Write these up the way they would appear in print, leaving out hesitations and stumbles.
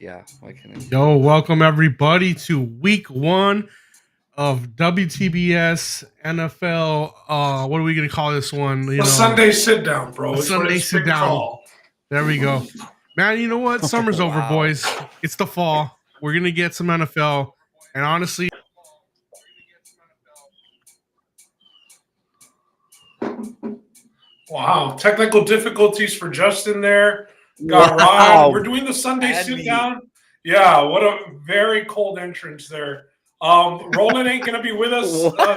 Yeah, why can't I see Yo, this? welcome everybody to week one of WTBS NFL. What are we gonna call this one? The Sunday sit down, bro. The It's what Sunday it's sit been down. called. There we go. Man, you know what? Summer's over, Wow. boys. It's the fall. We're gonna get some NFL. And honestly, Wow. Technical difficulties for Justin there. Got Ron. Wow, We're doing the Sunday sit Andy. down. Yeah, what a very cold entrance there. Roland ain't gonna be with us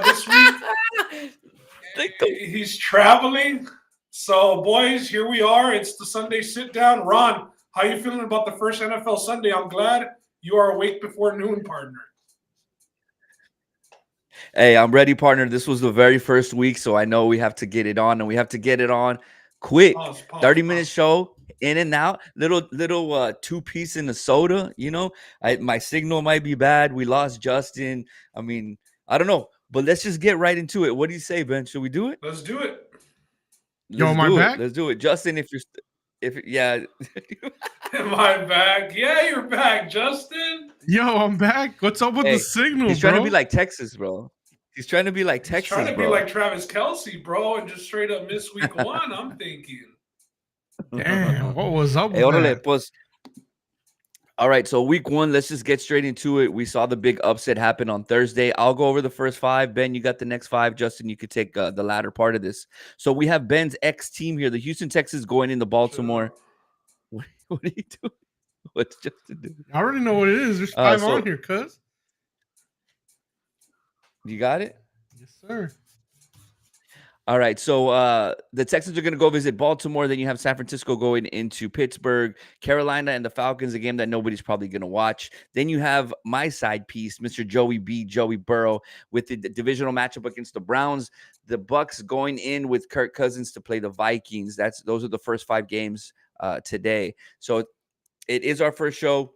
this week. He's traveling. So, boys, here we are. It's the Sunday sit down. Ron, how you feeling about the first NFL Sunday? I'm glad you are awake before noon, partner. Hey, I'm ready, partner. This was the very first week, so I know we have to get it on, and we have to get it on quick. Pause, 30-minute show, in and out. Little 2-piece in the soda. My signal might be bad. We lost Justin. I mean, I don't know, but let's just get right into it. What do you say, Ben? Should we do it? Let's do it. yo, am I back? Let's do it, Justin. Yeah. Am I back? Yeah, you're back, Justin. Yo, I'm back. What's up with Hey, the signal, he's bro? trying to be like Texas, bro. He's trying to be like Texas, Trying to be bro. like Travis Kelce, bro, and just straight up miss week one. I'm thinking. Damn, what was up Hey, with órale, that? pues. All right, so week one, let's just get straight into it. We saw the big upset happen on Thursday. I'll go over the first five. Ben, you got the next five. Justin, you could take the latter part of this. So we have Ben's ex team here, the Houston Texans, going into Baltimore. What are you doing? What's Justin doing? I already know what it is. There's five so- on here, cuz. You got it? Yes, sir. All right, so the Texans are going to go visit Baltimore. Then you have San Francisco going into Pittsburgh, Carolina, and the Falcons, a game that nobody's probably going to watch. Then you have my side piece, Mr. Joey Burrow, with the divisional matchup against the Browns. The Bucks going in with Kirk Cousins to play the Vikings. Those are the first 5 games today. So it is our first show.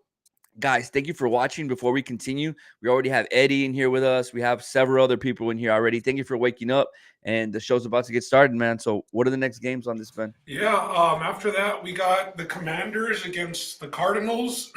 Guys, thank you for watching. Before we continue, we already have Eddie in here with us. We have several other people in here already. Thank you for waking up, and the show's about to get started, man. So what are the next games on this, Ben? Yeah, after that, we got the Commanders against the Cardinals.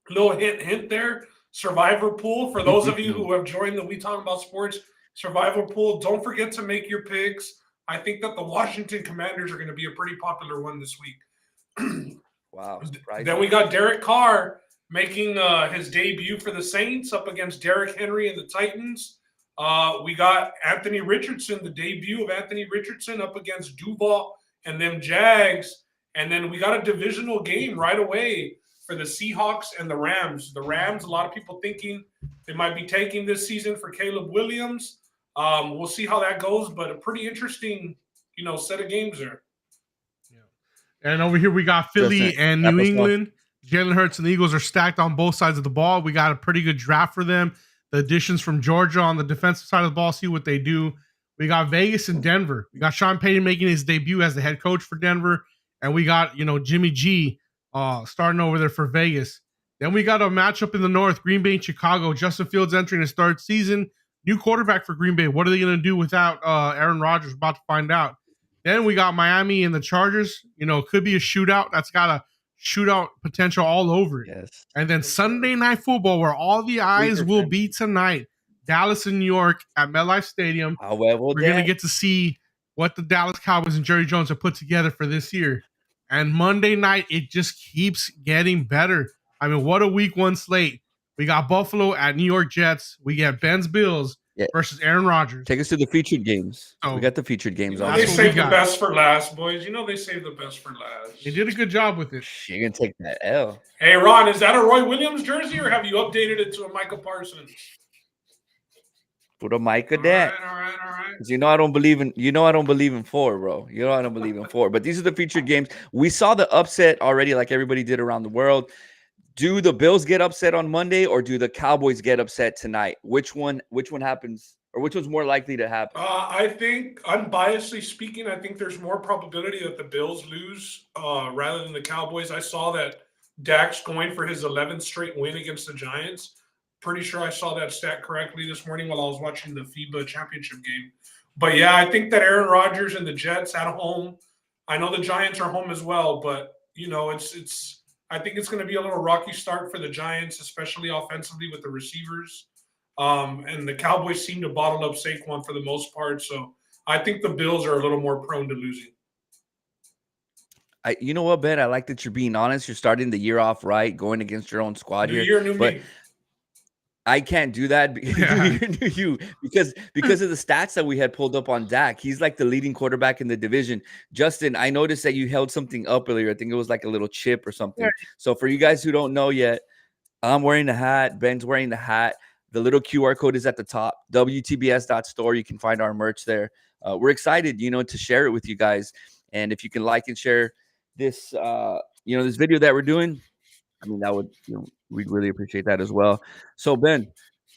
Little hint there. Survivor pool. For those of you who have joined the We Talk About Sports Survivor pool, don't forget to make your picks. I think that the Washington Commanders are going to be a pretty popular one this week. Wow. Then we got Derek Carr making his debut for the Saints up against Derrick Henry and the Titans. We got Anthony Richardson, the debut of Anthony Richardson up against Duval and them Jags. And then we got a divisional game right away for the Seahawks and the Rams. The Rams, a lot of people thinking they might be taking this season for Caleb Williams. We'll see how that goes, but a pretty interesting, set of games there. Yeah. And over here we got Philly and New England. Jalen Hurts and the Eagles are stacked on both sides of the ball. We got a pretty good draft for them. The additions from Georgia on the defensive side of the ball, see what they do. We got Vegas and Denver. We got Sean Payton making his debut as the head coach for Denver. And we got, Jimmy G starting over there for Vegas. Then we got a matchup in the North, Green Bay and Chicago. Justin Fields entering his third season. New quarterback for Green Bay. What are they going to do without Aaron Rodgers? About to find out. Then we got Miami and the Chargers. Could be a shootout. That's got a shootout potential all over it. Yes. And then Sunday Night Football, where all the eyes will be tonight. Dallas and New York at MetLife Stadium. We're going to get to see what the Dallas Cowboys and Jerry Jones have put together for this year. And Monday night, it just keeps getting better. I mean, what a week one slate. We got Buffalo at New York Jets. We get Ben's Bills versus Aaron Rodgers. Take us to the featured games. We got the featured games on. They saved the best for last, boys. They saved the best for last. They did a good job with it. You're going to take that L. Hey, Ron, is that a Roy Williams jersey, or have you updated it to a Micah Parsons? Put a Micah that. All right. I don't believe in 4, bro. I don't believe in 4. But these are the featured games. We saw the upset already, like everybody did around the world. Do the Bills get upset on Monday, or do the Cowboys get upset tonight? Which one happens, or which one's more likely to happen? I think, unbiasedly speaking, I think there's more probability that the Bills lose rather than the Cowboys. I saw that Dak's going for his 11th straight win against the Giants. Pretty sure I saw that stat correctly this morning while I was watching the FIBA championship game. But yeah, I think that Aaron Rodgers and the Jets at home. I know the Giants are home as well, but it's I think it's going to be a little rocky start for the Giants, especially offensively with the receivers. And the Cowboys seem to bottle up Saquon for the most part. So I think the Bills are a little more prone to losing. You know what, Ben? I like that you're being honest. You're starting the year off right, going against your own squad New here. year, new but me. I can't do that because of the stats that we had pulled up on Dak. He's like the leading quarterback in the division. Justin, I noticed that you held something up earlier. I think it was like a little chip or something. So for you guys who don't know yet, I'm wearing the hat. Ben's wearing the hat. The little QR code is at the top. WTBS.store. You can find our merch there. We're excited, to share it with you guys. And if you can like and share this, this video that we're doing, I mean, that would, we'd really appreciate that as well. So, Ben,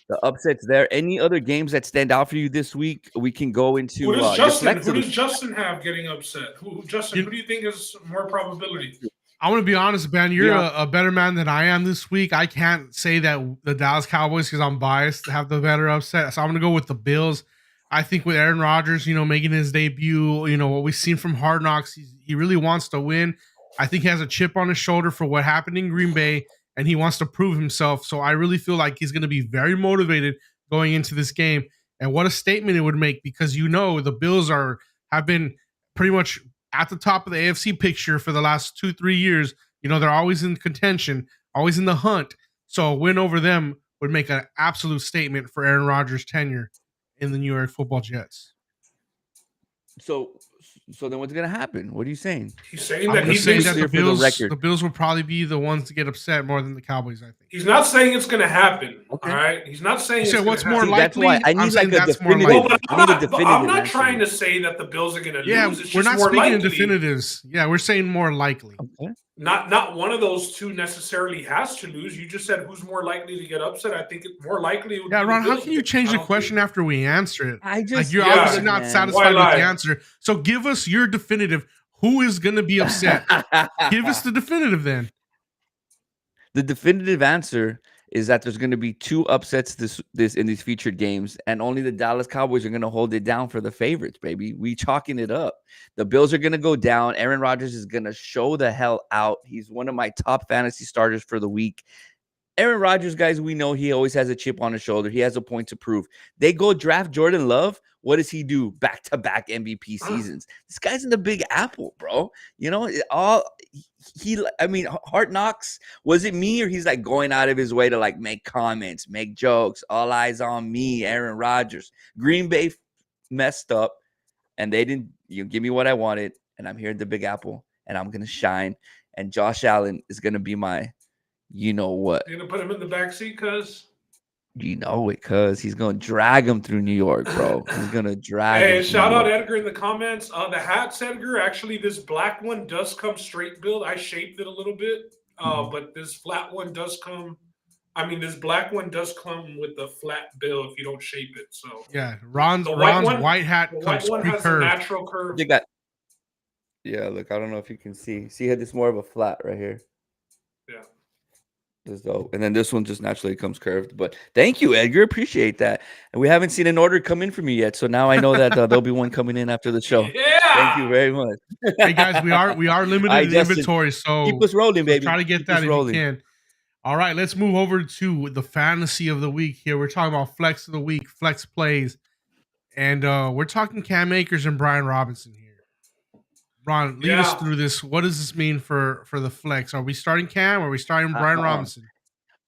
the upsets there. Any other games that stand out for you this week? We can go into. Who does Justin have getting upset? Who do you think is more probability? I want to be honest, Ben. You're a better man than I am this week. I can't say that the Dallas Cowboys, because I'm biased, have the better upset. So I'm going to go with the Bills. I think with Aaron Rodgers, making his debut, what we've seen from Hard Knocks, he really wants to win. I think he has a chip on his shoulder for what happened in Green Bay, and he wants to prove himself. So I really feel like he's going to be very motivated going into this game. And what a statement it would make, because the Bills have been pretty much at the top of the AFC picture for the last 2-3 years. They're always in contention, always in the hunt. So a win over them would make an absolute statement for Aaron Rodgers' tenure in the New York Football Jets. So then what's going to happen? What are you saying? He's saying that the Bills will probably be the ones to get upset more than the Cowboys, I think. He's not saying it's going to happen. Okay. All right. He's not saying it's what's more likely. That's why I need like a definitive. I'm not trying to say that the Bills are going to lose. It's we're not speaking in definitives. Yeah, we're saying more likely. Okay. Not one of those two necessarily has to lose. You just said who's more likely to get upset. I think it's more likely. Ron, how can you change the question after we answer it? You're obviously obviously not satisfied with the answer. So give us your definitive. Who is going to be upset? Give us the definitive then. The definitive answer is that there's going to be 2 upsets this in these featured games, and only the Dallas Cowboys are going to hold it down for the favorites, baby. We chalking it up. The Bills are going to go down. Aaron Rodgers is going to show the hell out. He's one of my top fantasy starters for the week. Aaron Rodgers, guys, we know he always has a chip on his shoulder. He has a point to prove. They go draft Jordan Love. What does he do? Back-to-back MVP seasons. This guy's in the Big Apple, bro. Hard Knocks, was it me, or he's like going out of his way to like make comments, make jokes, all eyes on me, Aaron Rodgers. Green Bay messed up, and they didn't give me what I wanted, and I'm here at the Big Apple, and I'm going to shine, and Josh Allen is going to be my what. You're going to put him in the backseat, cuz? Cuz he's going to drag him through New York, bro. He's going to drag him. Hey, shout out Edgar in the comments. The hats, Edgar, actually, this black one does come straight build. I shaped it a little bit, but this flat one does come. This black one does come with the flat bill if you don't shape it. So yeah, Ron's white hat comes pre-curved. A natural curve. Yeah, look, I don't know if you can see. See how this more of a flat right here. Yeah. And then this one just naturally comes curved. But thank you, Edgar. Appreciate that. And we haven't seen an order come in from you yet, so now I know that there'll be one coming in after the show. Yeah. Thank you very much. Hey guys, we are limited in inventory, so keep us rolling, baby. Try to get that if you can. All right, let's move over to the fantasy of the week. Here we're talking about flex of the week, flex plays, and we're talking Cam Akers and Brian Robinson here. Ron, lead us through this. What does this mean for the flex? Are we starting Cam or are we starting Brian Robinson?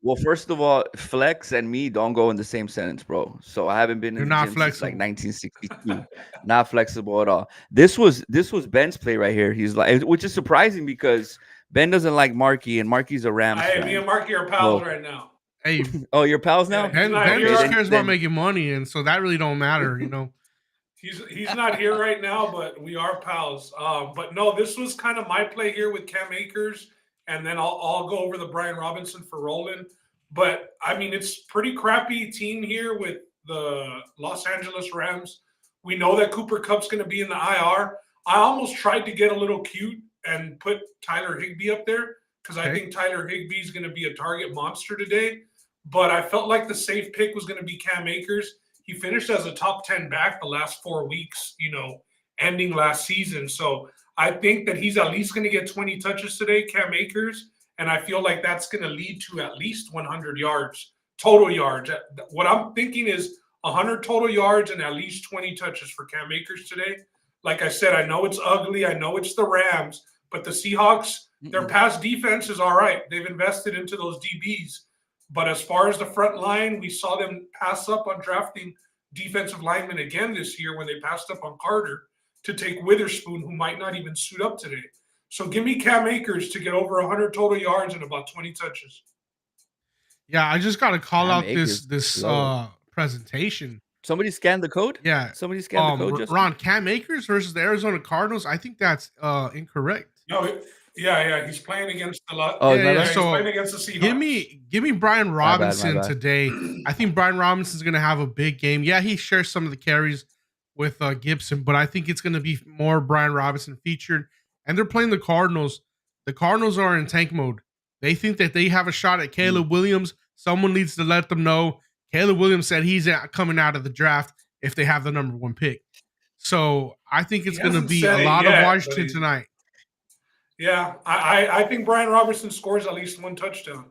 Well, first of all, flex and me don't go in the same sentence, bro. So I haven't been in the gym since like 1962. Not flexible at all. This was Ben's play right here. He's like, which is surprising because Ben doesn't like Markey, and Markey's a Rams fan. Me and Markey are pals right now. Hey, you're pals now? Ben just cares about making money, and so that really don't matter, He's not here right now, but we are pals. But no, this was kind of my play here with Cam Akers, and then I'll go over the Brian Robinson for Roland. But it's pretty crappy team here with the Los Angeles Rams. We know that Cooper Kupp's going to be in the IR. I almost tried to get a little cute and put Tyler Higbee up there because I think Tyler Higbee is going to be a target monster today. But I felt like the safe pick was going to be Cam Akers. He finished as a top 10 back the last 4 weeks, ending last season. So I think that he's at least going to get 20 touches today, Cam Akers. and I feel like that's going to lead to at least 100 yards, total yards. What I'm thinking is 100 total yards and at least 20 touches for Cam Akers today. Like I said, I know it's ugly. I know it's the Rams, but the Seahawks, their pass defense is all right. They've invested into those DBs. But as far as the front line, we saw them pass up on drafting defensive linemen again this year when they passed up on Carter to take Witherspoon, who might not even suit up today. So give me Cam Akers to get over 100 total yards and about 20 touches. Yeah, I just got to call Cam out Akers, this low. presentation. Somebody scanned the code? Yeah. Somebody scanned the code, Justin? Ron, Cam Akers versus the Arizona Cardinals, I think that's incorrect. No, yeah, he's playing against the lot. Oh, yeah, he's so playing against the Seahawks. Give me Brian Robinson my bad. today. I think Brian Robinson's going to have a big game. Yeah, he shares some of the carries with Gibson, but I think it's going to be more Brian Robinson featured. And they're playing the Cardinals. The Cardinals are in tank mode. They think that they have a shot at Caleb Williams. Someone needs to let them know. Caleb Williams said he's coming out of the draft if they have the number 1 pick. So I think it's going to be a lot of Washington tonight. Yeah, I think Brian Robinson scores at least 1 touchdown.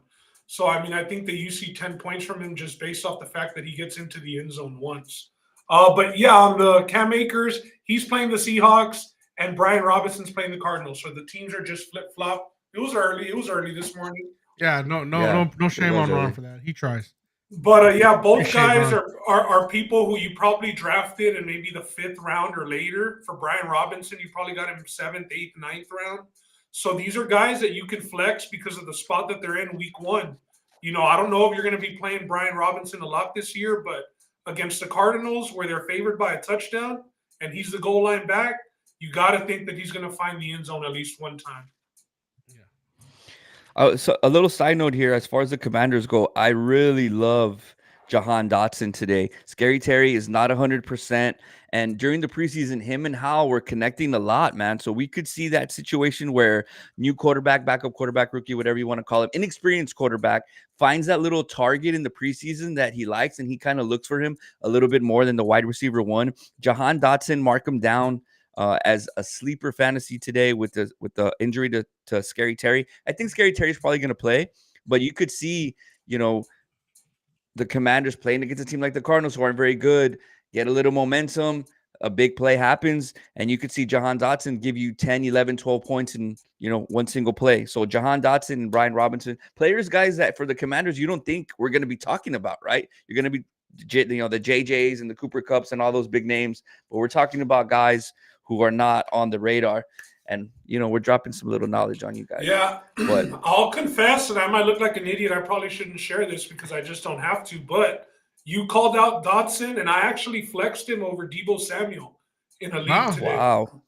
So, I mean, I think that you see 10 points from him just based off the fact that he gets into the end zone once. But, yeah, on the Cam Akers, he's playing the Seahawks, and Brian Robinson's playing the Cardinals. So the teams are just flip-flop. It was early this morning. Yeah, no shame on Ron for that. He tries. But, yeah, both guys are people who you probably drafted in maybe the 5th round or later. For Brian Robinson, you probably got him 7th, 8th, 9th round. So these are guys that you can flex because of the spot that they're in week 1. You know, I don't know if you're going to be playing Brian Robinson a lot this year, but against the Cardinals where they're favored by a touchdown and he's the goal line back, you got to think that he's going to find the end zone at least 1 time. So a little side note here, as far as the Commanders go, I really love Jahan Dotson today. Scary Terry is not 100%. And during the preseason, him and Howell were connecting a lot, man. So we could see that situation where new quarterback, backup quarterback, rookie, whatever you want to call him, inexperienced quarterback, finds that little target in the preseason that he likes, and he kind of looks for him a little bit more than the wide receiver 1. Jahan Dotson, mark him down as a sleeper fantasy today with the injury to Scary Terry. I think Scary Terry is probably going to play, but you could see, the Commanders playing against a team like the Cardinals who aren't very good, get a little momentum, a big play happens, and you could see Jahan Dotson give you 10, 11, 12 points in, one single play. So Jahan Dotson and Brian Robinson, guys that for the Commanders you don't think we're going to be talking about, right? You're going to be, the JJs and the Cooper Kupps and all those big names, but we're talking about guys who are not on the radar. And, we're dropping some little knowledge on you guys. Yeah, but I'll confess, and I might look like an idiot. I probably shouldn't share this because I just don't have to. But you called out Dotson, and I actually flexed him over Deebo Samuel in a league today. Wow.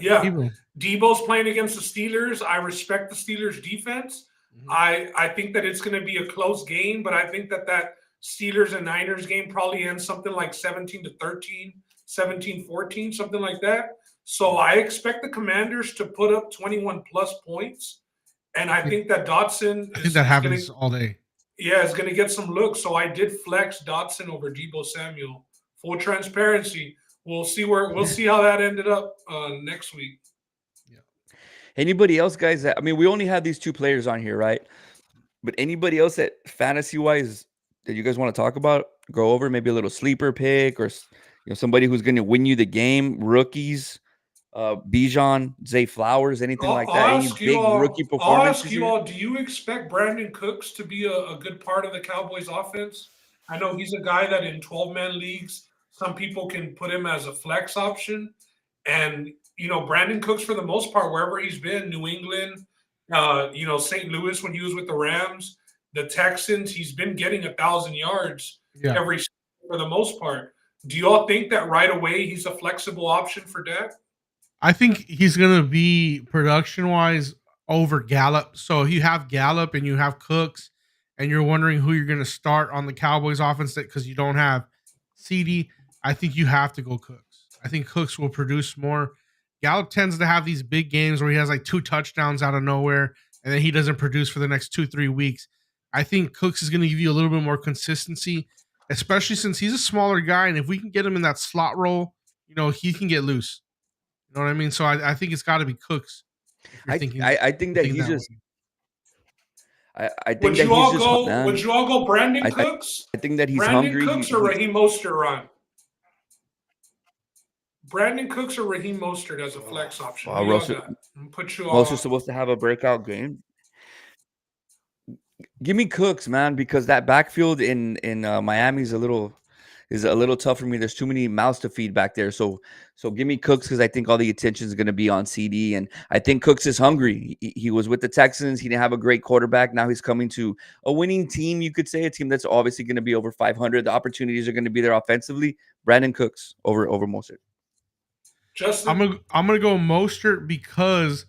Yeah, Deebo's playing against the Steelers. I respect the Steelers' defense. Mm-hmm. I think that it's going to be a close game, but I think that Steelers and Niners game probably ends something like 17-13, 17-14, something like that. So I expect the Commanders to put up 21 plus points. And I think that Dotson happens all day. Yeah, is going to get some looks. So I did flex Dotson over Deebo Samuel. Full transparency. We'll see how that ended up next week. Yeah. Anybody else, guys? We only have these 2 players on here, right? But anybody else that fantasy-wise that you guys want to talk about, go over maybe a little sleeper pick or somebody who's going to win you the game, rookies, Bijan, Zay Flowers, anything like that? Any big rookie performances? I'll ask you all, do you expect Brandon Cooks to be a good part of the Cowboys offense? I know he's a guy that in 12-man leagues, some people can put him as a flex option. And, Brandon Cooks, for the most part, wherever he's been, New England, St. Louis when he was with the Rams, the Texans, he's been getting 1,000 yards every for the most part. Do you all think that right away he's a flexible option for Dak? I think he's going to be production-wise over Gallup. So if you have Gallup and you have Cooks and you're wondering who you're going to start on the Cowboys offense because you don't have CD, I think you have to go Cooks. I think Cooks will produce more. Gallup tends to have these big games where he has like 2 touchdowns out of nowhere and then he doesn't produce for the next 2-3 weeks. I think Cooks is going to give you a little bit more consistency, especially since he's a smaller guy. And if we can get him in that slot role, he can get loose. You know what I mean? So I think it's got to be Cooks. I think that I think that he's just man. Would you all go Brandon I Cooks? think that he's Brandon hungry. Cooks or Raheem Mostert on? Brandon Cooks or Raheem Mostert as a flex option. Wow, Put you all. Mostert's supposed to have a breakout game. Give me Cooks, man, because that backfield in Miami is a little tough for me. There's too many mouths to feed back there. So give me Cooks because I think all the attention is going to be on CD, and I think Cooks is hungry. He was with the Texans. He didn't have a great quarterback. Now he's coming to a winning team. You could say a team that's obviously going to be over 500. The opportunities are going to be there offensively. Brandon Cooks over Mostert. I'm gonna go Mostert because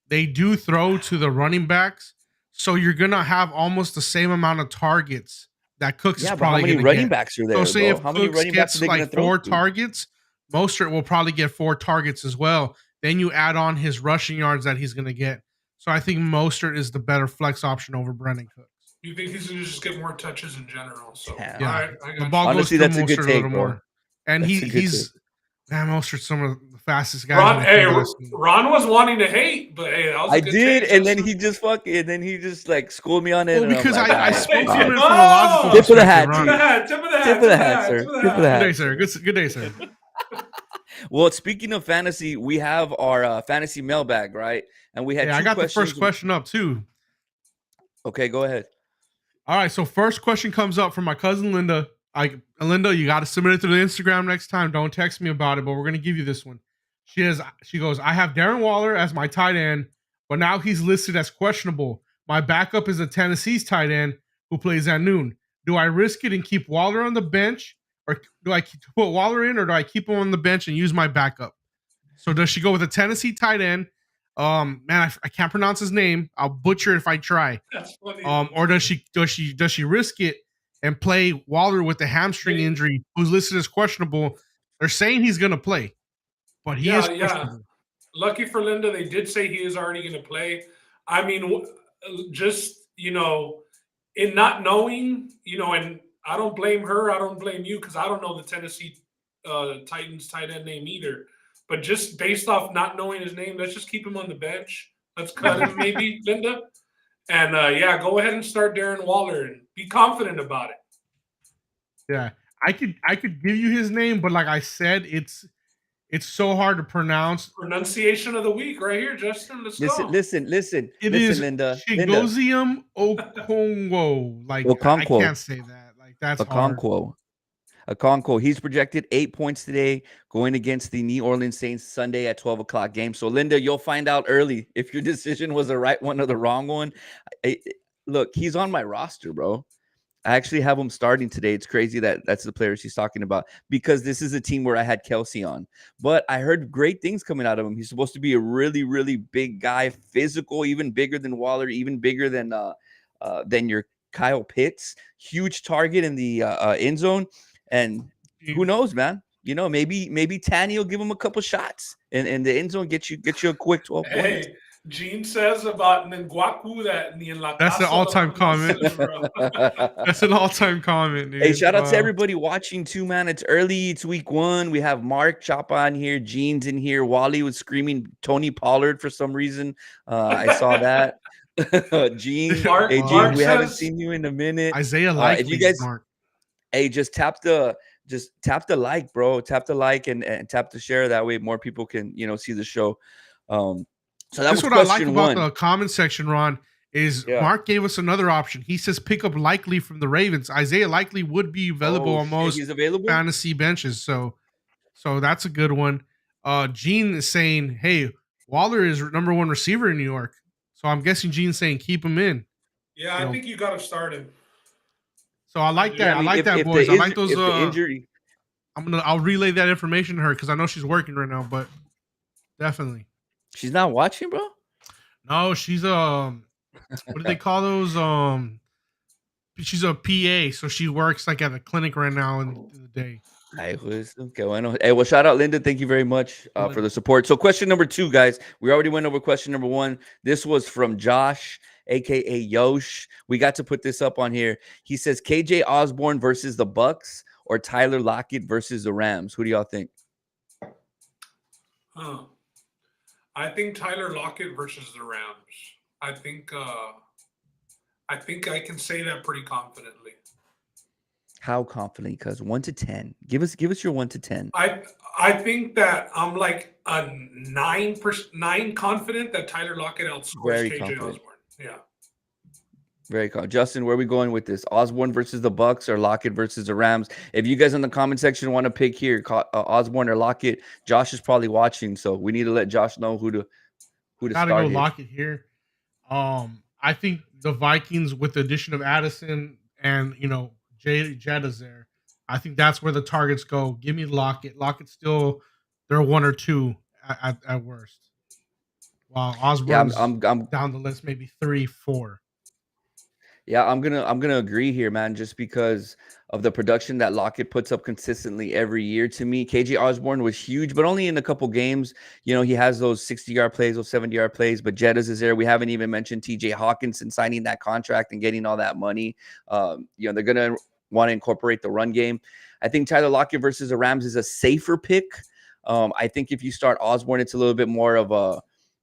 they do throw to the running backs, so you're gonna have almost the same amount of targets that Cooks is probably going to get. How many running backs are there? So say if how many Cooks running backs gets are they like 4 targets, Mostert will probably get 4 targets as well. Then you add on his rushing yards that he's going to get. So I think Mostert is the better flex option over Brandon Cooks. You think he's going to just get more touches in general? So yeah, right, the ball honestly, goes to that's Mostert a good take, a little more. And he's Mostert's some of the fastest guys. Ron was wanting to hate, but hey, that was I did, and then he just like schooled me on it. Well, because I spoke to him from a logical tip of the hat, tip of the hat, sir. Good day, sir. Good day, sir. Well, speaking of fantasy, we have our fantasy mailbag, right? And we had I got the first question up too. Okay, go ahead. All right, so first question comes up from my cousin Linda. Linda, you got to submit it through the Instagram next time. Don't text me about it, but we're going to give you this one. She goes, I have Darren Waller as my tight end, but now he's listed as questionable. My backup is a Tennessee's tight end who plays at noon. Do I risk it and keep Waller on the bench, or do I put Waller in, or do I keep him on the bench and use my backup? So does she go with a Tennessee tight end? Man, I can't pronounce his name. I'll butcher it if I try. That's funny. Or does she risk it and play Waller with the hamstring injury, who's listed as questionable? They're saying he's going to play, but he is questionable. Lucky for Linda, they did say he is already going to play. I mean, just, in not knowing, and I don't blame her. I don't blame you because I don't know the Tennessee Titans tight end name either. But just based off not knowing his name, let's just keep him on the bench. Let's cut him maybe, Linda. And, go ahead and start Darren Waller and be confident about it. Yeah, I could give you his name, but like I said, it's so hard to pronounce. Pronunciation of the week right here, Justin. Let's go. Listen, Linda. Chigoziem Okonkwo. Like, I can't say that. Like, that's Okonkwo. Okonkwo. He's projected 8 points today going against the New Orleans Saints Sunday at 12 o'clock game. So, Linda, you'll find out early if your decision was the right one or the wrong one. Look, he's on my roster, bro. I actually have him starting today. It's crazy that that's the players he's talking about because this is a team where I had Kelsey on. But I heard great things coming out of him. He's supposed to be a really, really big guy, physical, even bigger than Waller, even bigger than your Kyle Pitts. Huge target in the end zone. And who knows, man? Maybe Tanny will give him a couple shots and the end zone get you a quick 12 points. Gene says about Ngwaku that's an all-time comment. That's an all-time comment, dude. Hey, shout out to everybody watching too, man. It's early. It's week 1. We have Mark Chapa on here. Gene's in here. Wally was screaming Tony Pollard for some reason. I saw that. Gene, Gene, we haven't seen you in a minute. Isaiah Likely, if you guys, Mark. Hey, just tap the like, bro. Tap the like and tap the share. That way more people can, see the show. So that's what I like about the comment section, Ron, is Mark gave us another option. He says pick up Likely from the Ravens. Isaiah Likely would be available on most fantasy benches. So that's a good one. Gene is saying, hey, Waller is number 1 receiver in New York. So I'm guessing Gene's saying keep him in. Yeah, I think you got to start him. So I like that. I like that, boys. I like those. Injury. I'll relay that information to her because I know she's working right now, but definitely. She's not watching, bro? No, she's what do they call those? She's a PA, so she works like at a clinic right now in the day. Okay, well, hey, well, shout out Linda. Thank you very much for the support. So question number 2, guys. We already went over question number 1. This was from Josh, aka Yosh. We got to put this up on here. He says KJ Osborne versus the Bucks or Tyler Lockett versus the Rams. Who do y'all think? I think Tyler Lockett versus the Rams. I think I think I can say that pretty confidently. How confidently? Because 1 to 10. Give us your 1 to 10. I think that I'm like a 9 confident that Tyler Lockett outscores Very KJ confident. Osborne. Yeah. Very cool. Justin, where are we going with this? Osborne versus the Bucks or Lockett versus the Rams? If you guys in the comment section want to pick here, Osborne or Lockett, Josh is probably watching, so we need to let Josh know who to Gotta start go here. Lockett here. I think the Vikings with the addition of Addison and Jetta's there. I think that's where the targets go. Give me Lockett. Lockett's still they're 1 or 2 at worst. While Yeah, Osborne's I'm down the list, maybe 3, 4. Yeah, I'm gonna agree here, man, just because of the production that Lockett puts up consistently every year. To me, KJ Osborne was huge, but only in a couple games. He has those 60-yard plays, those 70-yard plays, but Jettas is there. We haven't even mentioned TJ Hawkinson signing that contract and getting all that money. They're gonna want to incorporate the run game. I think Tyler Lockett versus the Rams is a safer pick. I think if you start Osborne, it's a little bit more of a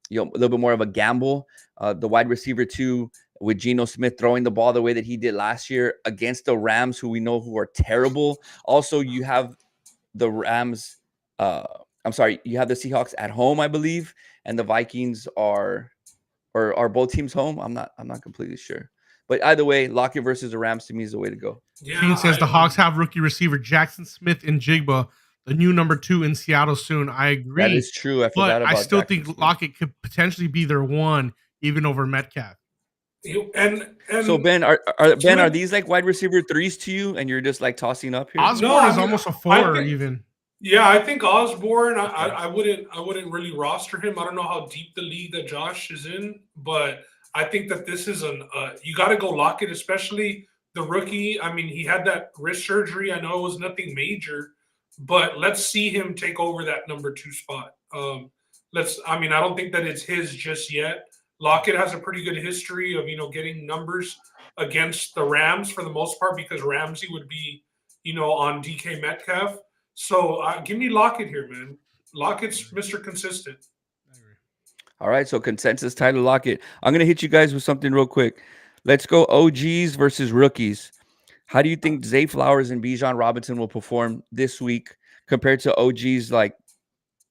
little bit more of a gamble. The wide receiver too, with Geno Smith throwing the ball the way that he did last year against the Rams, who we know who are terrible. Also, you have the Rams. You have the Seahawks at home, I believe, and the Vikings are both teams home. I'm not completely sure, but either way, Lockett versus the Rams to me is the way to go. Yeah. Sheen says the Hawks have rookie receiver Jackson Smith and Jigba, the new number 2 in Seattle soon. I agree. That is true. I forgot but about I still Jackson think Smith. Lockett could potentially be their 1, even over Metcalf. And So Ben, are these like wide receiver 3s to you, and you're just like tossing up here? Osborne is almost a 4 even. Yeah, I think Osborne. I wouldn't really roster him. I don't know how deep the league that Josh is in, but I think that this is you got to go Lockett, especially the rookie. I mean, he had that wrist surgery. I know it was nothing major, but let's see him take over that number 2 spot. I don't think that it's his just yet. Lockett has a pretty good history of getting numbers against the Rams for the most part because Ramsey would be on DK Metcalf. So give me Lockett here, man. Lockett's Mr. Consistent. All right, so consensus Tyler Lockett. I'm gonna hit you guys with something real quick. Let's go OGs versus rookies. How do you think Zay Flowers and Bijan Robinson will perform this week compared to OGs like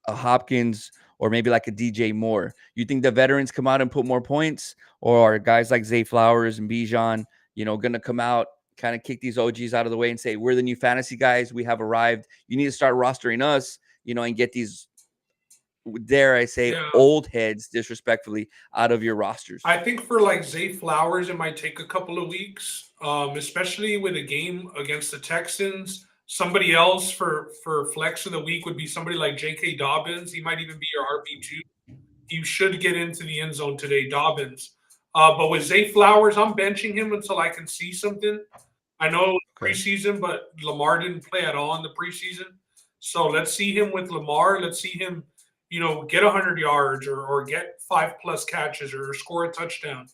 a Hopkins or maybe like a DJ Moore? You think the veterans come out and put more points, or are guys like Zay Flowers and Bijan, going to come out, kind of kick these OGs out of the way and say, we're the new fantasy guys. We have arrived. You need to start rostering us, and get these, dare I say, old heads, disrespectfully, out of your rosters. I think for like Zay Flowers, it might take a couple of weeks, especially with a game against the Texans. Somebody else for flex of the week would be somebody like J.K. Dobbins. He might even be your RB2. You should get into the end zone today, Dobbins. But with Zay Flowers, I'm benching him until I can see something. I know preseason, but Lamar didn't play at all in the preseason. So let's see him with Lamar. Let's see him, get 100 yards or get 5+ catches or score a touchdown.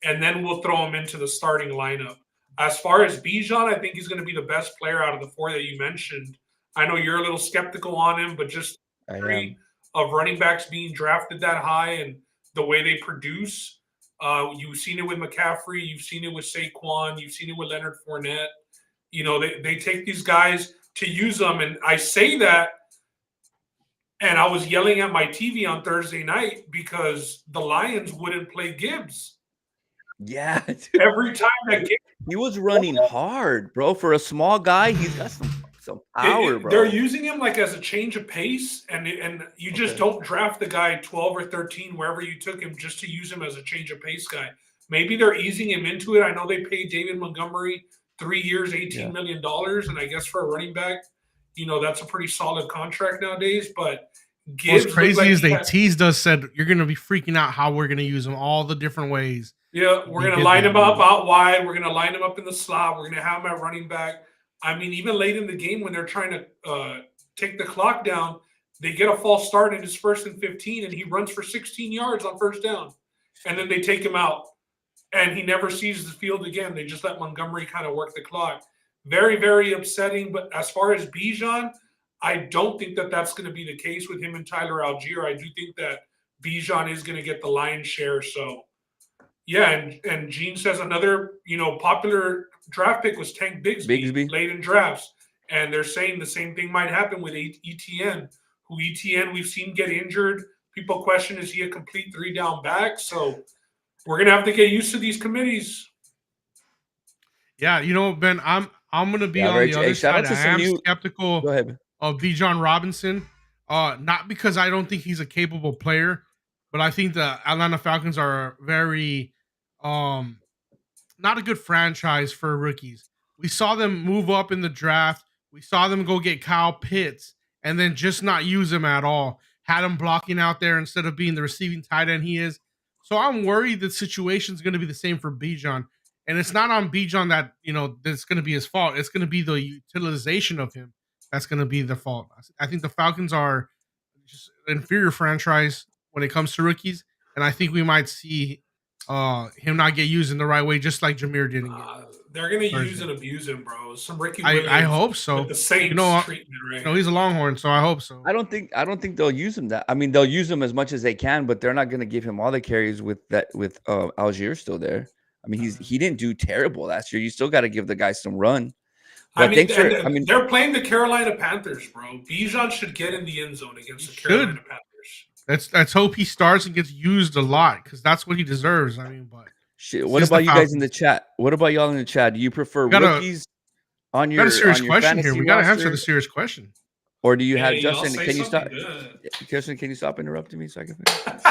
And then we'll throw him into the starting lineup. As far as Bijan, I think he's going to be the best player out of the 4 that you mentioned. I know you're a little skeptical on him, but just of running backs being drafted that high and the way they produce, you've seen it with McCaffrey, you've seen it with Saquon, you've seen it with Leonard Fournette. They take these guys to use them, and I say that, and I was yelling at my TV on Thursday night because the Lions wouldn't play Gibbs. Yeah, every time that he was running hard, bro. For a small guy, he's got some power, bro. They're using him like as a change of pace, and you just don't draft the guy 12 or 13 wherever you took him just to use him as a change of pace guy. Maybe they're easing him into it. I know they paid David Montgomery 3 years, $18 million, and I guess for a running back, that's a pretty solid contract nowadays. But Gibbs, what's crazy is they teased us, said you're going to be freaking out how we're going to use him all the different ways. Yeah, we're going to line him up out wide. We're going to line him up in the slot. We're going to have him at running back. I mean, even late in the game when they're trying to take the clock down, they get a false start in his 1st and 15, and he runs for 16 yards on 1st down. And then they take him out, and he never sees the field again. They just let Montgomery kind of work the clock. Very, very upsetting. But as far as Bijan, I don't think that that's going to be the case with him and Tyler Algier. I do think that Bijan is going to get the lion's share. So, Yeah, and Gene says another, popular draft pick was Tank Bigsby. Late in drafts. And they're saying the same thing might happen with ETN, who ETN we've seen get injured. People question, is he a complete 3-down back? So we're going to have to get used to these committees. Yeah, Ben, I'm going to be on the other side. I am skeptical of Bijan Robinson. Not because I don't think he's a capable player, but I think the Atlanta Falcons are very not a good franchise for rookies. We saw them move up in the draft. We saw them go get Kyle Pitts and then just not use him at all. Had him blocking out there instead of being the receiving tight end he is. So I'm worried the situation is going to be the same for Bijan. And it's not on Bijan that, that's going to be his fault. It's going to be the utilization of him that's going to be the fault. I think the Falcons are just an inferior franchise when it comes to rookies. And I think we might see him not get used in the right way, just like Jameer didn't get. They're gonna use and abuse him, bro. Some Ricky Williams. I hope so. With the Saints treatment, right? He's a Longhorn, so I hope so. I don't think they'll use him. I mean, they'll use him as much as they can, but they're not gonna give him all the carries with Algier still there. I mean, he didn't do terrible last year. You still got to give the guy some run. But they're playing the Carolina Panthers, bro. Bijan should get in the end zone against the Carolina Panthers. Let's hope he starts and gets used a lot because that's what he deserves. I mean, but shit. What about you guys in the chat? What about y'all in the chat? Do you prefer rookies on your? Got a serious question here. We got to answer the serious question. Or do you have Justin? Can you stop? Justin, can you stop interrupting me so I can finish?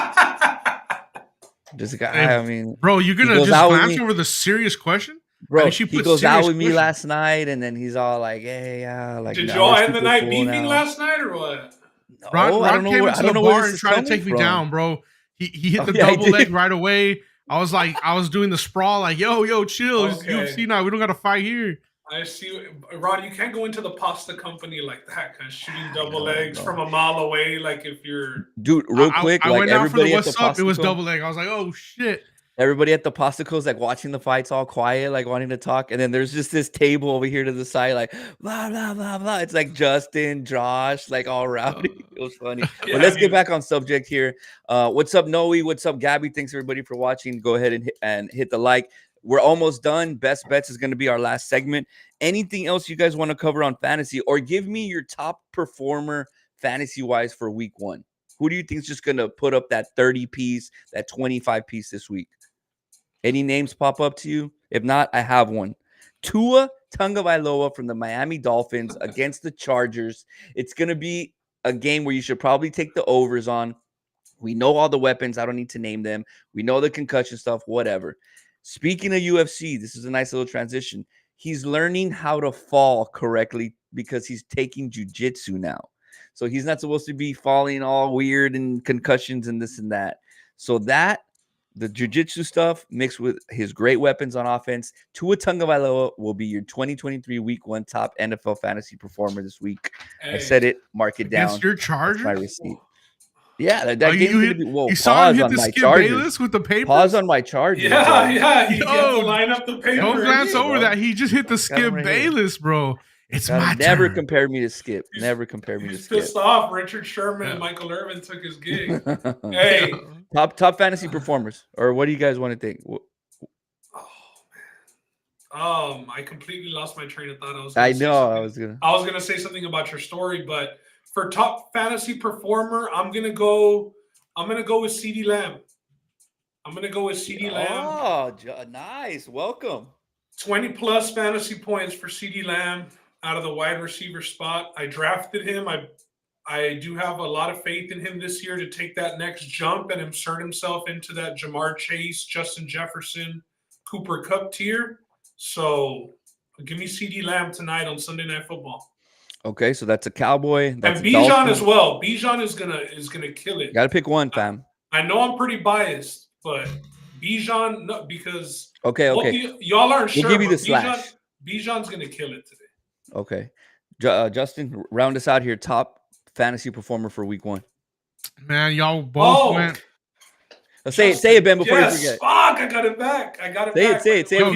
Just a guy. I mean, bro, you're gonna just glance over the serious question, bro. I mean, he goes out with me last night, and then he's all like, "Hey, like." Did y'all end the night beefing last night or what? No, Ron came into the bar and tried to take me down, bro. He hit the double leg right away. I was doing the sprawl, like, yo, chill. Okay. UFC now. We don't got to fight here. I see, Rod. You can't go into the pasta company like that, cause shooting double legs from a mile away. Like if you're real quick. I went out for the what's up. It was double leg. I was like, oh shit. Everybody at the Pastaco's like watching the fights all quiet, like wanting to talk. And then there's just this table over here to the side, like blah, blah, blah, blah. It's like Justin, Josh, like all rowdy. It was funny. But let's get back on subject here. What's up, Noe? What's up, Gabby? Thanks everybody for watching. Go ahead and hit the like. We're almost done. Best bets is going to be our last segment. Anything else you guys want to cover on fantasy, or give me your top performer fantasy-wise for week 1? Who do you think is just going to put up that 30 piece, that 25 piece this week? Any names pop up to you? If not, I have one. Tua Tagovailoa from the Miami Dolphins against the Chargers. It's going to be a game where you should probably take the overs on. We know all the weapons. I don't need to name them. We know the concussion stuff, whatever. Speaking of UFC, this is a nice little transition. He's learning how to fall correctly because he's taking jiu-jitsu now. So he's not supposed to be falling all weird and concussions and this and that. So the jiu-jitsu stuff mixed with his great weapons on offense, Tua Tagovailoa will be your 2023 Week 1 top NFL fantasy performer this week. Hey, I said it. Mark it down. Against your Chargers? That's my receipt. Yeah, that game's going to be. Whoa, you saw him hit the Skip Bayless with the paper. Pause on my Chargers. Yeah. He had to line up the paper. Don't glance over that. He just hit the Skip Bayless, bro. It's my turn. Never compare me to Skip. Never compare me to Skip. Pissed off. Richard Sherman and Michael Irvin took his gig. Hey, top fantasy performers, or what do you guys want to think? Oh man, I completely lost my train of thought. I was gonna say something about your story, but for top fantasy performer, I'm gonna go with CeeDee Lamb. Oh, nice. Welcome. 20 plus fantasy points for CeeDee Lamb out of the wide receiver spot. I drafted him. I do have a lot of faith in him this year to take that next jump and insert himself into that Jamar Chase, Justin Jefferson, Cooper Kupp tier. So give me CeeDee Lamb tonight on Sunday Night Football. Okay, so that's a Cowboy. That's and Bijan as well. Bijan is gonna kill it. Got to pick one, fam. I know I'm pretty biased, but Bijan, no, because y'all aren't sure. We'll give you the slash. Bijan's gonna kill it today. Okay, Justin, round us out here. Top fantasy performer for week 1. Man, y'all both went. Say it, Ben, before you forget. Fuck, I got it back. Say it. When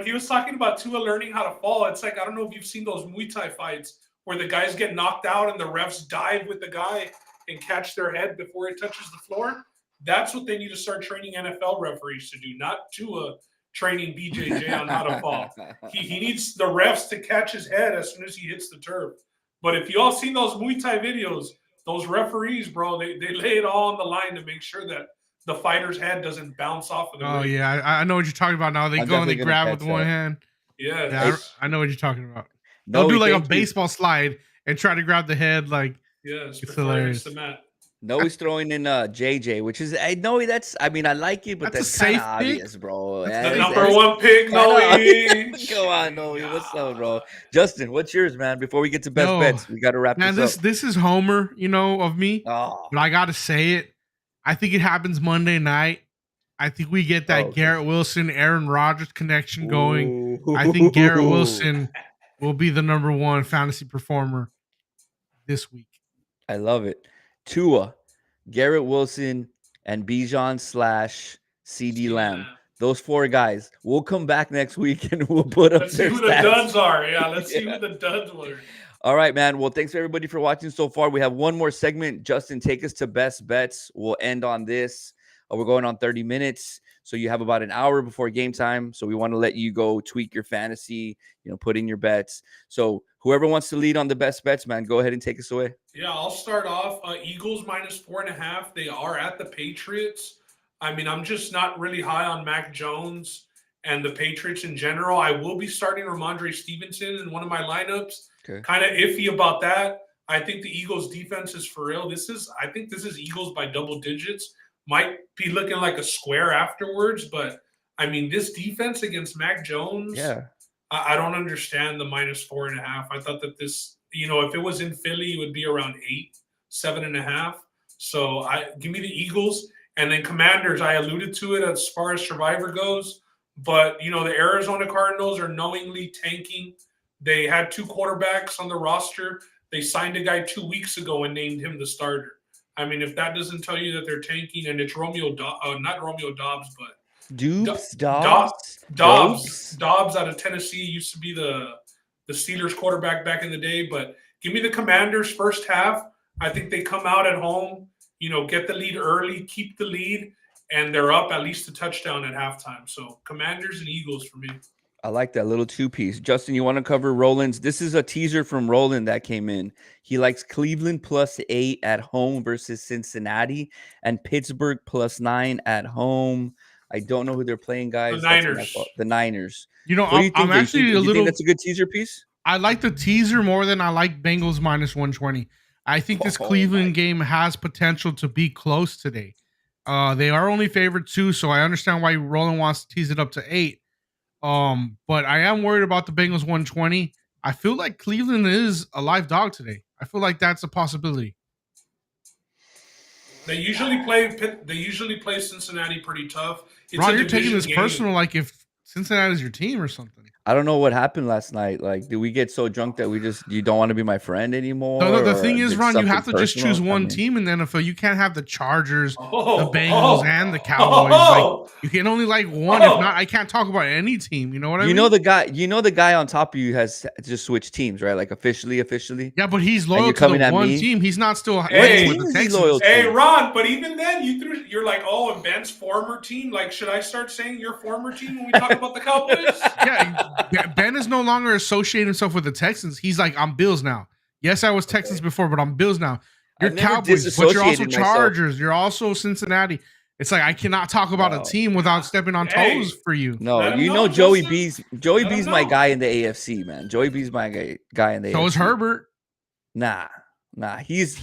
he was talking about Tua learning how to fall, it's like, I don't know if you've seen those Muay Thai fights where the guys get knocked out and the refs dive with the guy and catch their head before it touches the floor. That's what they need to start training NFL referees to do, not Tua training BJJ on how to fall. He needs the refs to catch his head as soon as he hits the turf. But if you all seen those Muay Thai videos, those referees, bro, they lay it all on the line to make sure that the fighter's head doesn't bounce off of the ring. Yeah, I know what you're talking about now. They go and they grab with one hand. Yeah, I know what you're talking about. They'll do like a baseball slide and try to grab the head. Like, it's hilarious. The mat. No, he's throwing in JJ, which is I like it, but that's kind of obvious, bro. The number one pick, Noe. Go on, Noe. What's up, bro? Justin, what's yours, man? Before we get to best bets, we got to wrap this up. This is Homer, of me. Oh. But I got to say it. I think it happens Monday night. I think we get that Garrett Wilson, Aaron Rodgers connection going. Ooh. I think Garrett Wilson will be the number one fantasy performer this week. I love it. Tua, Garrett Wilson, and Bijan / CD Lamb. Those 4 guys. We'll come back next week and we'll put up their stats. Let's see who the duds are. Yeah, let's see who the duds were. All right, man. Well, thanks everybody for watching so far. We have one more segment. Justin, take us to best bets. We'll end on this. We're going on 30 minutes. So you have about an hour before game time. So we want to let you go tweak your fantasy, put in your bets. So whoever wants to lead on the best bets, man, go ahead and take us away. Yeah, I'll start off. Eagles -4.5. They are at the Patriots. I mean, I'm just not really high on Mac Jones and the Patriots in general. I will be starting Ramondre Stevenson in one of my lineups. Okay. Kind of iffy about that. I think the Eagles defense is for real. I think this is Eagles by double digits. Might be looking like a square afterwards, but I mean, this defense against Mac Jones, I don't understand the -4.5. I thought that this, if it was in Philly, it would be around 8, 7.5. So give me the Eagles. And then Commanders, I alluded to it as far as Survivor goes, but the Arizona Cardinals are knowingly tanking. They had 2 quarterbacks on the roster. They signed a guy 2 weeks ago and named him the starter. I mean, if that doesn't tell you that they're tanking, and it's not Romeo Dobbs, but Dobbs out of Tennessee, used to be the Steelers quarterback back in the day. But give me the Commanders first half. I think they come out at home, get the lead early, keep the lead, and they're up at least a touchdown at halftime. So Commanders and Eagles for me. I like that little 2-piece. Justin, you want to cover Roland's? This is a teaser from Roland that came in. He likes Cleveland +8 at home versus Cincinnati and Pittsburgh +9 at home. I don't know who they're playing, guys. The Niners. The Niners. I'm actually a little. Think that's a good teaser piece? I like the teaser more than I like Bengals -120. I think this Cleveland game has potential to be close today. They are only favored 2, so I understand why Roland wants to tease it up to 8. But I am worried about the Bengals 120. I feel like Cleveland is a live dog today. I feel like that's a possibility. They usually play Cincinnati pretty tough. Ron, you're taking this personal, like if Cincinnati's your team or something. I don't know what happened last night. Like, did we get so drunk that you don't want to be my friend anymore? No, the thing is, Ron, you have to just choose one team in the NFL. You can't have the Chargers, the Bengals, and the Cowboys. Like, you can only like one. If not, I can't talk about any team. You know what I mean? The guy on top of you has just switched teams, right? Like officially. Yeah, but he's loyal to the one team. He's not still with the Texans. Hey, Ron, but even then, you're like, and Ben's former team. Like, should I start saying your former team when we talk about the Cowboys? Yeah, Ben is no longer associating himself with the Texans. He's like, I'm Bills now. Yes, I was Texans before, but I'm Bills now. You're Cowboys, but you're also Chargers. You're also Cincinnati. It's like I cannot talk about a team without stepping on toes for you. No, Joey B's my guy in the AFC, man. Joey B's my guy in the AFC. So is Herbert. Nah, he's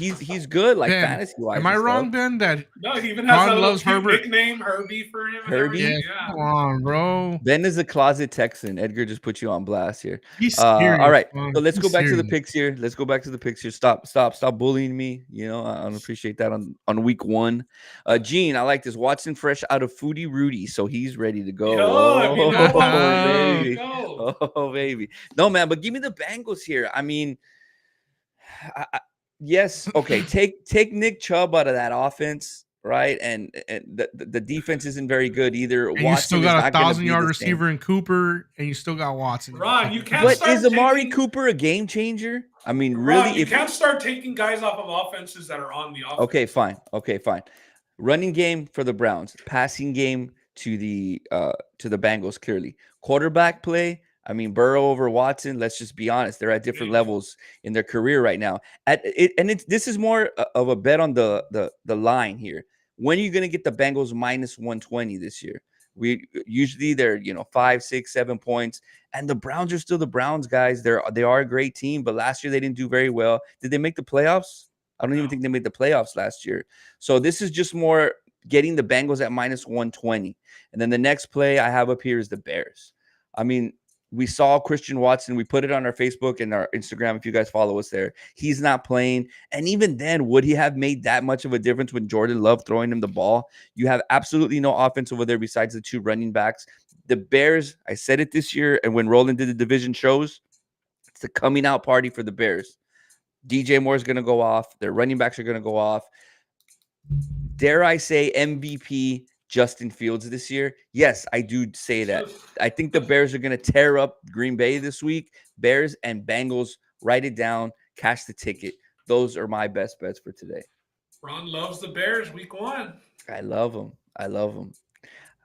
good, like fantasy wise. Am I wrong, Ben? No, he even has a little nickname, Herbie, for him. Herbie, yeah. Come on, bro. Ben is a closet Texan. Edgar just put you on blast here. He's serious, all right, so let's go back to the picks here. Stop bullying me. I don't appreciate that on week 1. Gene, I like this. Watson fresh out of Foodie Rudy, so he's ready to go. Oh, baby. No, man, but give me the Bengals here. I mean, yes. Okay. Take Nick Chubb out of that offense, right? And the defense isn't very good either. And you still got a 1,000-yard receiver in Cooper, and you still got Watson. Ron, you can't. But is Amari Cooper a game changer? I mean, really, you can't start taking guys off of offenses that are on the offense. Okay, fine. Running game for the Browns, passing game to the Bengals. Clearly, quarterback play. I mean, Burrow over Watson. Let's just be honest; they're at different levels in their career right now. This is more of a bet on the line here. When are you going to get the Bengals minus 120 this year? We usually they're 5, 6, 7 points, and the Browns are still the Browns, guys. They are a great team, but last year they didn't do very well. Did they make the playoffs? I don't even think they made the playoffs last year. So this is just more getting the Bengals at minus 120. And then the next play I have up here is the Bears. I mean, we saw Christian Watson. We put it on our Facebook and our Instagram if you guys follow us there. He's not playing. And even then, would he have made that much of a difference when Jordan Love throwing him the ball? You have absolutely no offense over there besides the 2 running backs. The Bears, I said it this year, and when Roland did the division shows, it's a coming out party for the Bears. DJ Moore is going to go off. Their running backs are going to go off. Dare I say MVP Justin Fields this year? Yes, I do say that. I think the Bears are going to tear up Green Bay this week. Bears and Bengals, write it down, cash the ticket. Those are my best bets for today. Ron loves the Bears week 1. I love them.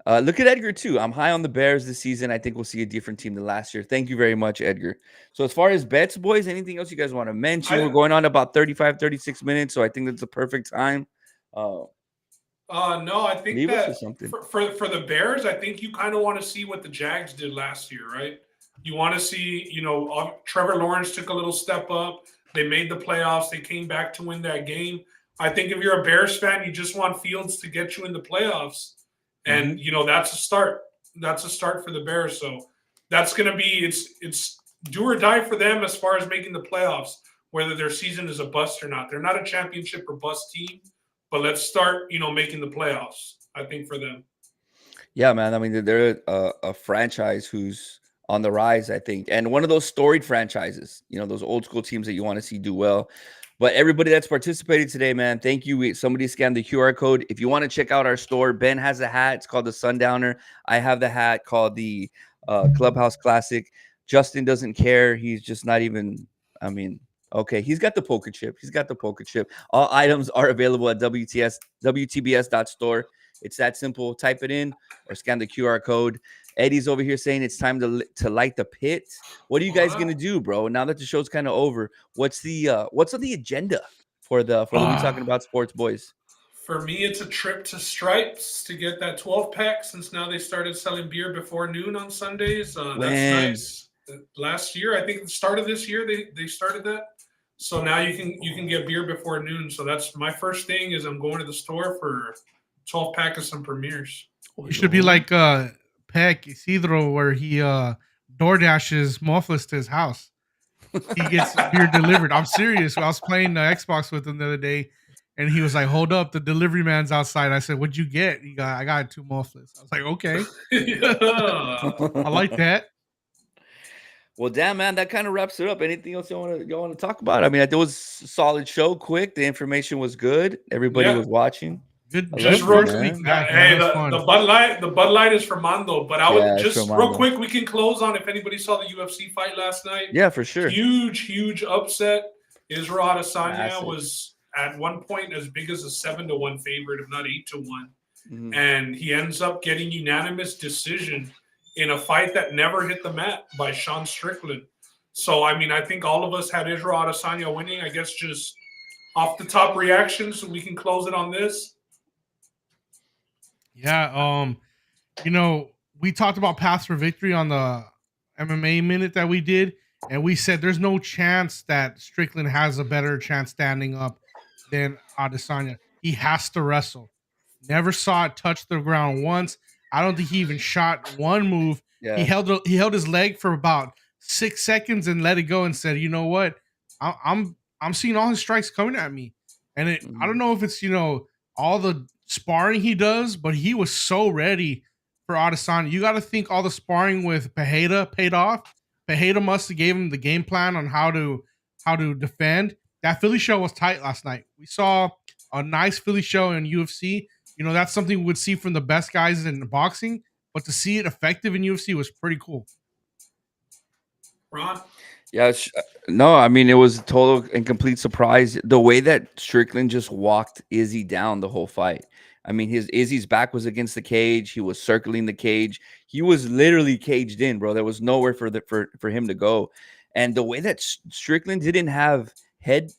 Look at Edgar, too. I'm high on the Bears this season. I think we'll see a different team than last year. Thank you very much, Edgar. So as far as bets, boys, anything else you guys want to mention? We're going on about 35, 36 minutes, so I think that's the perfect time. No, I think that for the Bears, I think you kind of want to see what the Jags did last year, right? You want to see, Trevor Lawrence took a little step up. They made the playoffs. They came back to win that game. I think if you're a Bears fan, you just want Fields to get you in the playoffs. And, that's a start. That's a start for the Bears. So that's going to be it's do or die for them as far as making the playoffs, whether their season is a bust or not. They're not a championship or bust team, but let's start, making the playoffs, I think, for them. Yeah, man. I mean, they're a franchise who's on the rise, I think. And one of those storied franchises, those old school teams that you want to see do well. But everybody that's participated today, man, thank you. Somebody scanned the QR code. If you want to check out our store, Ben has a hat. It's called the Sundowner. I have the hat called the Clubhouse Classic. Justin doesn't care. He's just not even, okay. He's got the poker chip. All items are available at WTBS.store. It's that simple. Type it in or scan the QR code. Eddie's over here saying it's time to light the pit. What are you guys gonna do, bro? Now that the show's kind of over, what's on the agenda for the We Talking About Sports boys? For me, it's a trip to Stripes to get that 12-pack since now they started selling beer before noon on Sundays. That's nice. Last year, I think the start of this year, they started that. So now you can get beer before noon. So that's my first thing is I'm going to the store for 12-pack of some Premiers. You should be like Peck Isidro, where he DoorDashes Muffless to his house. He gets beer delivered. I'm serious. I was playing Xbox with him the other day, and he was like, "Hold up, the delivery man's outside." I said, "What'd you get?" I got 2 Muffless. I was like, "Okay." I like that. Well, damn, man, that kind of wraps it up. Anything else you want to talk about? I mean, it was a solid show. Quick, the information was good. Everybody was watching. Good. Just real quick. Hey, the Bud Light is for Mando, but I would just real quick. We can close on if anybody saw the UFC fight last night. Yeah, for sure. Huge upset. Israel Adesanya was at one point as big as a 7-1 favorite, if not 8-1, and he ends up getting unanimous decision in a fight that never hit the mat by Sean Strickland. So I mean, I think all of us had Israel Adesanya winning. I guess just off the top reactions, so we can close it on this. Yeah, we talked about paths for victory on the MMA minute that we did, and we said there's no chance that Strickland has a better chance standing up than Adesanya. He has to wrestle. Never saw it touch the ground once. I don't think he even shot one move. Yeah. He held his leg for about 6 seconds and let it go and said, "You know what? I'm seeing all his strikes coming at me." And I don't know if it's all the sparring he does, but he was so ready for Adesanya. You got to think all the sparring with Pereira paid off. Pereira must have gave him the game plan on how to defend. That Philly show was tight last night. We saw a nice Philly show in UFC. That's something we would see from the best guys in boxing, but to see it effective in UFC was pretty cool. Ron? Yeah, no, I mean it was a total and complete surprise. The way that Strickland just walked Izzy down the whole fight. I mean, his Izzy's back was against the cage. He was circling the cage. He was literally caged in, bro. There was nowhere for him to go. And the way that Strickland didn't have head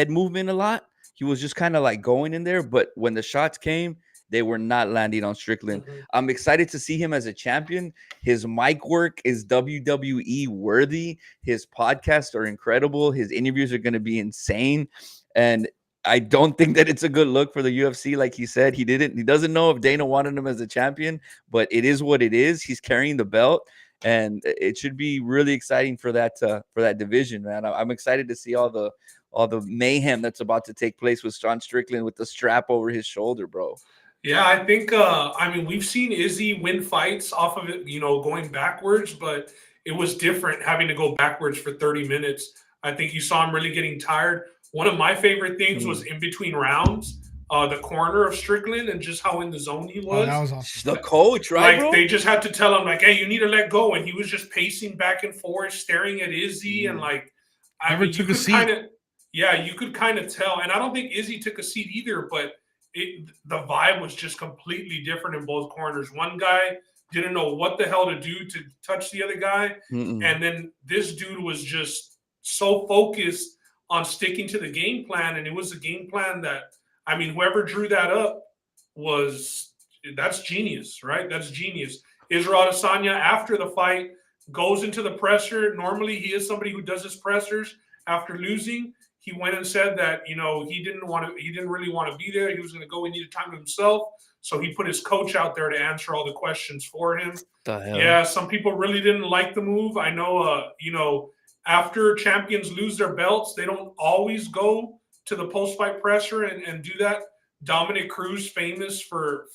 movement a lot, he was just kind of like going in there. But when the shots came, they were not landing on Strickland. Mhm. I'm excited to see him as a champion. His mic work is WWE worthy. His podcasts are incredible. His interviews are going to be insane. And I don't think that it's a good look for the UFC. Like he said, he doesn't know if Dana wanted him as a champion, but it is what it is. He's carrying the belt, and it should be really exciting for that division, man. I'm excited to see all the mayhem that's about to take place with Sean Strickland with the strap over his shoulder, bro. Yeah, I think I mean we've seen Izzy win fights off of it, going backwards, but it was different having to go backwards for 30 minutes. I think you saw him really getting tired. One of my favorite things was in between rounds, the corner of Strickland and just how in the zone he was. That was awesome. The coach, right, Like bro? they just had to tell him, like, hey, you need to let go. And he was just pacing back and forth, staring at Izzy, and like Never took a seat. you could kind of tell. And I don't think Izzy took a seat either, but the vibe was just completely different in both corners. One guy didn't know what the hell to do to touch the other guy. And then this dude was just so focused on sticking to the game plan. And it was a game plan that, I mean, whoever drew that up that's genius, right? That's genius. Israel Adesanya, after the fight, goes into the presser. Normally, he is somebody who does his pressers after losing. He went and said that, he didn't really want to be there. He was going to go. He needed time to himself. So he put his coach out there to answer all the questions for him. Yeah, some people really didn't like the move. I know, after champions lose their belts, they don't always go to the post-fight presser and do that. Dominic Cruz, famous for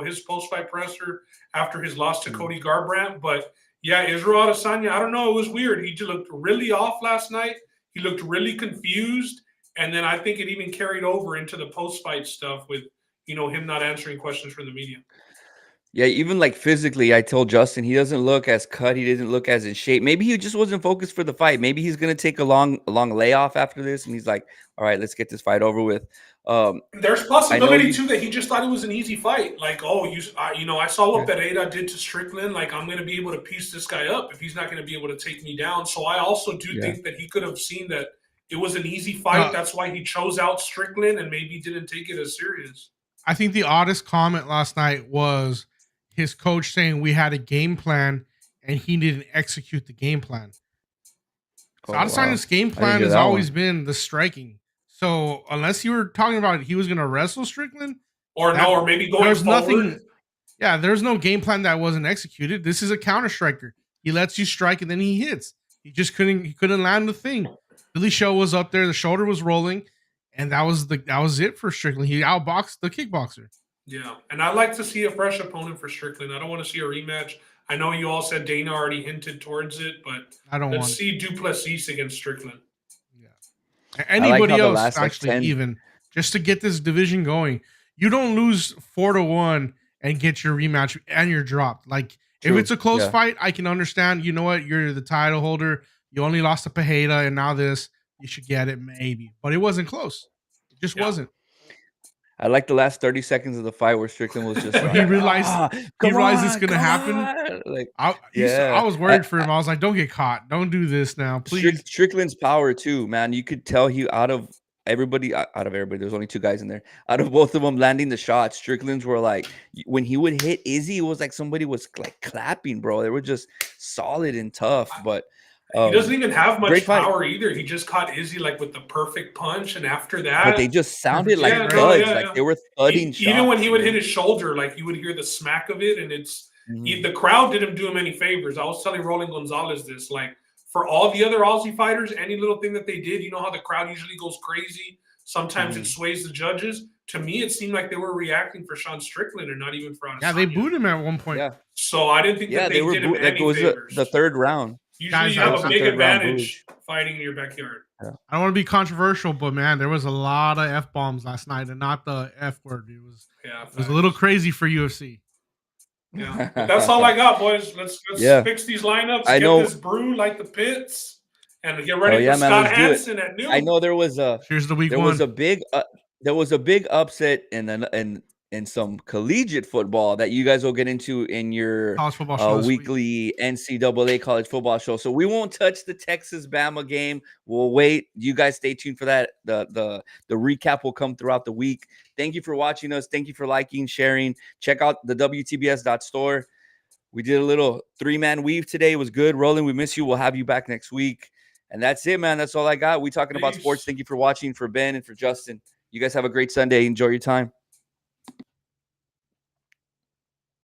his post-fight presser after his loss to Cody Garbrandt. But yeah, Israel Adesanya, I don't know. It was weird. He just looked really off last night. He looked really confused. And then I think it even carried over into the post-fight stuff with, him not answering questions from the media. Yeah, even like physically, I told Justin he doesn't look as cut. He doesn't look as in shape. Maybe he just wasn't focused for the fight. Maybe he's gonna take a long layoff after this, and he's like, "All right, let's get this fight over with." There's possibility too that he just thought it was an easy fight. Like, I saw what Pereira did to Strickland. Like, I'm going to be able to piece this guy up if he's not going to be able to take me down. So I also do think that he could have seen that it was an easy fight. That's why he chose out Strickland and maybe didn't take it as serious. I think the oddest comment last night was his coach saying we had a game plan and he didn't execute the game plan. So Adesanya's game plan has always been the striking. So unless you were talking about he was going to wrestle Strickland, or maybe going there's forward. Nothing. Yeah, there's no game plan that wasn't executed. This is a counter striker. He lets you strike and then he hits. He just couldn't land the thing. Billy Show was up there, the shoulder was rolling, and that was it for Strickland. He outboxed the kickboxer. Yeah, and I'd like to see a fresh opponent for Strickland. I don't want to see a rematch. I know you all said Dana already hinted towards it, but let's see Duplessis against Strickland. Anybody else actually, even just to get this division going. You don't lose 4-1 and get your rematch and you're dropped. Like if it's a close fight, I can understand. You know what? You're the title holder. You only lost to Pereira and now this. You should get it maybe, but it wasn't close. It just wasn't. I like the last 30 seconds of the fight where Strickland was just like, he realized it's gonna happen. Like, I was worried for him. I was like, don't get caught. Don't do this now, please. Strickland's power too, man. You could tell he out of everybody, there's only two guys in there. Out of both of them landing the shots, Strickland's were like, when he would hit Izzy, it was like somebody was like clapping, bro. They were just solid and tough, but he doesn't even have much power either. He just caught Izzy like with the perfect punch, and after that, but they just sounded like thuds, like they were thudding shots. Even when he would hit his shoulder, like you would hear the smack of it, and the crowd didn't do him any favors. I was telling Roland Gonzalez this, like for all the other Aussie fighters, any little thing that they did, you know how the crowd usually goes crazy. Sometimes it sways the judges. To me, it seemed like they were reacting for Sean Strickland and not even for Adesanya. Yeah, they booed him at one point. Yeah. So I didn't think that they did him any favors. The third round. Usually you have a big advantage fighting in your backyard. Yeah. I don't want to be controversial, but man, there was a lot of F-bombs last night and not the F word. It was a little crazy for UFC. Yeah, but that's all I got, boys. Let's fix these lineups. Get this brew like the pits, And get Oh ready yeah, for man, Scott let's do it. Hansen at noon. I know there was Here's the week one. there was a big upset in some collegiate football that you guys will get into in your College football show this week. weekly NCAA college football show. So we won't touch the Texas Bama game. We'll wait. You guys stay tuned for that. The recap will come throughout the week. Thank you for watching us. Thank you for liking, sharing. Check out the WTBS.store. We did a little 3-man weave today. It was good. Roland, we miss you. We'll have you back next week. And that's it, man. That's all I got. We talking about sports. Thank you for watching. For Ben and for Justin. You guys have a great Sunday. Enjoy your time.